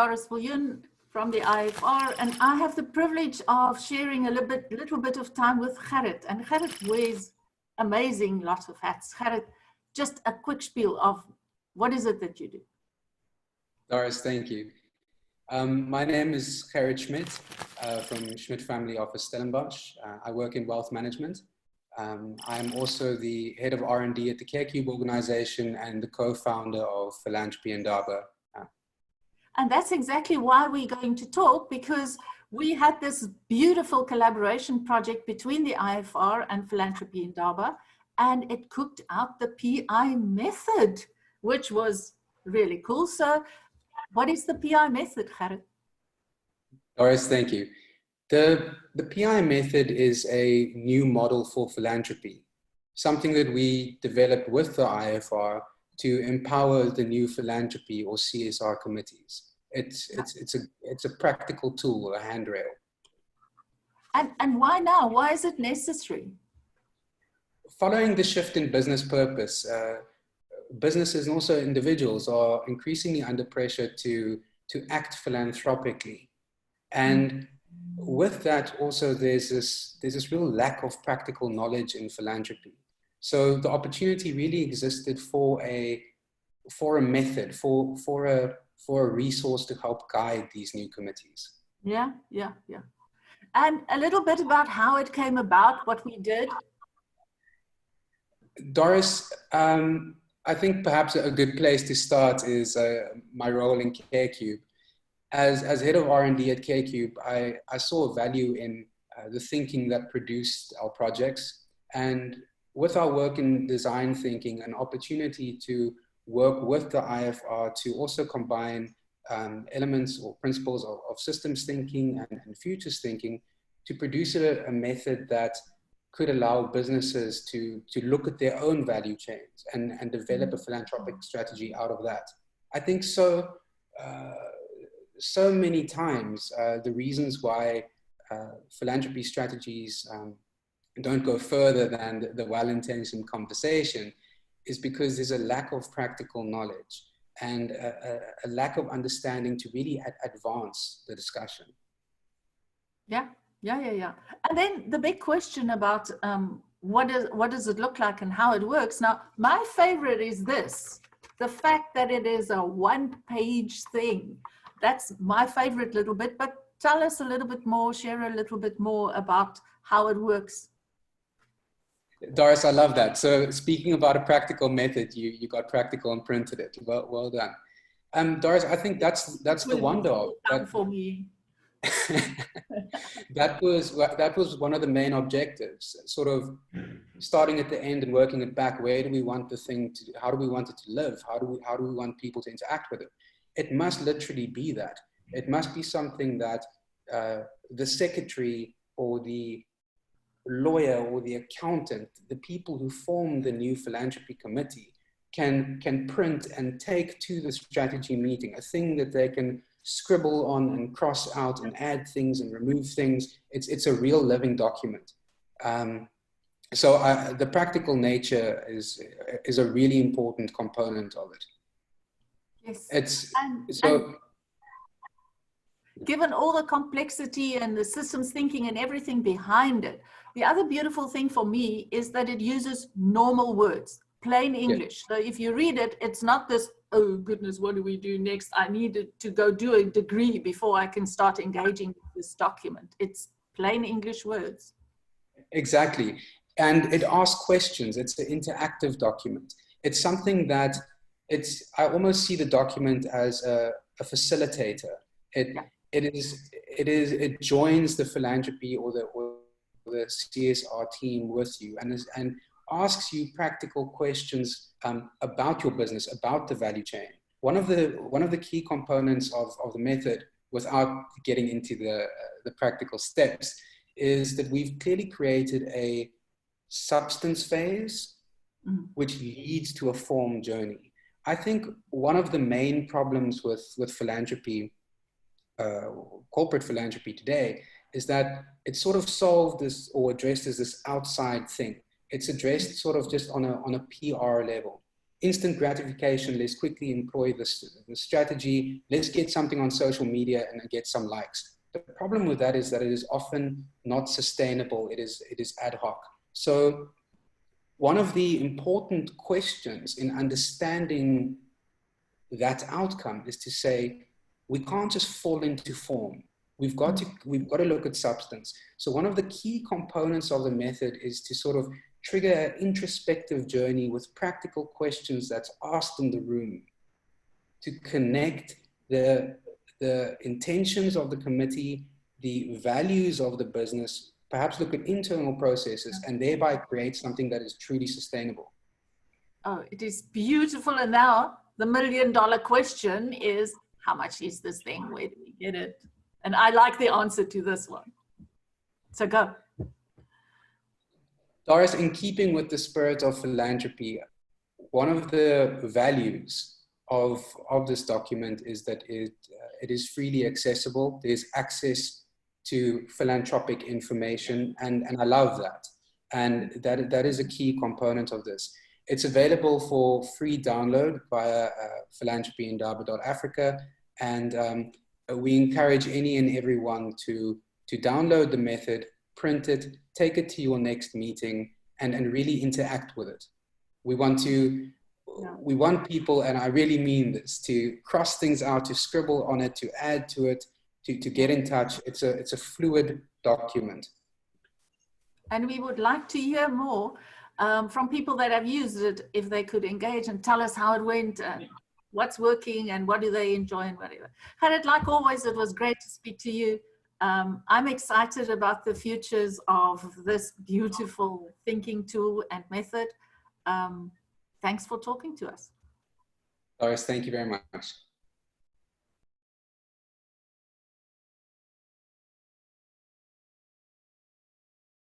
Doris Viljoen from the IFR, and I have the privilege of sharing a little bit of time with Gerrit. And Gerrit wears amazing lots of hats. Gerrit, just a quick spiel of what is it that you do? Doris, thank you. My name is Gerrit Schmidt from Schmidt Family Office Stellenbosch. I work in wealth management. I'm also the head of R&D at the CareCube organization and the co-founder of Philanthropy Indaba. And that's exactly why we're going to talk, because we had this beautiful collaboration project between the IFR and Philanthropy Indaba, and it cooked out the PI method, which was really cool. So what is the PI method, Gerrit? Doris, thank you. The PI method is a new model for philanthropy, something that we developed with the IFR to empower the new philanthropy or CSR committees. It's a practical tool, a handrail. And why now? Why is it necessary? Following the shift in business purpose, businesses and also individuals are increasingly under pressure to act philanthropically. And with that also there's this real lack of practical knowledge in philanthropy. So the opportunity really existed for a method, for a resource to help guide these new committees. Yeah. And a little bit about how it came about, what we did. Doris, I think perhaps a good place to start is my role in CareCube. As head of R&D at CareCube, I saw value in the thinking that produced our projects. And with our work in design thinking, an opportunity to work with the IFR to also combine elements or principles of systems thinking and futures thinking to produce a method that could allow businesses to look at their own value chains and develop a philanthropic strategy out of that. I think so many times the reasons why philanthropy strategies don't go further than the well-intentioned conversation is because there's a lack of practical knowledge and a lack of understanding to really advance the discussion. Yeah. And then the big question about what does it look like and how it works. Now, my favorite is this, the fact that it is a one-page thing. That's my favorite little bit, but tell us a little bit more, share a little bit more about how it works. Doris, I love that. So speaking about a practical method, you got practical and printed it. Well done. Doris, I think that's the wonder of that. For me. that was one of the main objectives, sort of starting at the end and working it back. Where do we want the thing to, how do we want it to live? How do we want people to interact with it? It must literally be that. It must be something that the secretary or the lawyer or the accountant, the people who form the new philanthropy committee can print and take to the strategy meeting, a thing that they can scribble on and cross out and add things and remove things. It's a real living document. So the practical nature is a really important component of it. Yes. And given all the complexity and the systems thinking and everything behind it, the other beautiful thing for me is that it uses normal words, plain English. Yeah. So if you read it, it's not this, oh goodness, what do we do next? I need to go do a degree before I can start engaging with this document. It's plain English words. Exactly. And it asks questions. It's an interactive document. It's something that I almost see the document as a facilitator. It joins the philanthropy or the CSR team with you and asks you practical questions about your business, about the value chain. One of the key components of the method, without getting into the practical steps, is that we've clearly created a substance phase, which leads to a form journey. I think one of the main problems with philanthropy, corporate philanthropy today, is that it's sort of solved this or addressed as this outside thing. It's addressed sort of just on a PR level. instant gratification, let's quickly employ this strategy, let's get something on social media and get some likes. The problem with that is that it is often not sustainable. It is ad hoc. So one of the important questions in understanding that outcome is to say, we can't just fall into form. We've got to look at substance. So one of the key components of the method is to sort of trigger an introspective journey with practical questions that's asked in the room to connect the intentions of the committee, the values of the business, perhaps look at internal processes, and thereby create something that is truly sustainable. Oh, it is beautiful. And now the million-dollar question is, how much is this thing? Where do we get it? And I like the answer to this one. So go. Doris, in keeping with the spirit of philanthropy, one of the values of this document is that it is freely accessible. There's access to philanthropic information, and I love that. And that is a key component of this. It's available for free download via philanthropyindaba.africa, and we encourage any and everyone to download the method, print it, take it to your next meeting, and really interact with it. We want people, and I really mean this, to cross things out, to scribble on it, to add to it, to get in touch. It's a fluid document. And we would like to hear more from people that have used it, if they could engage and tell us how it went and what's working and what do they enjoy and whatever. Gerrit, like always, it was great to speak to you. I'm excited about the futures of this beautiful thinking tool and method. Thanks for talking to us. Doris, thank you very much.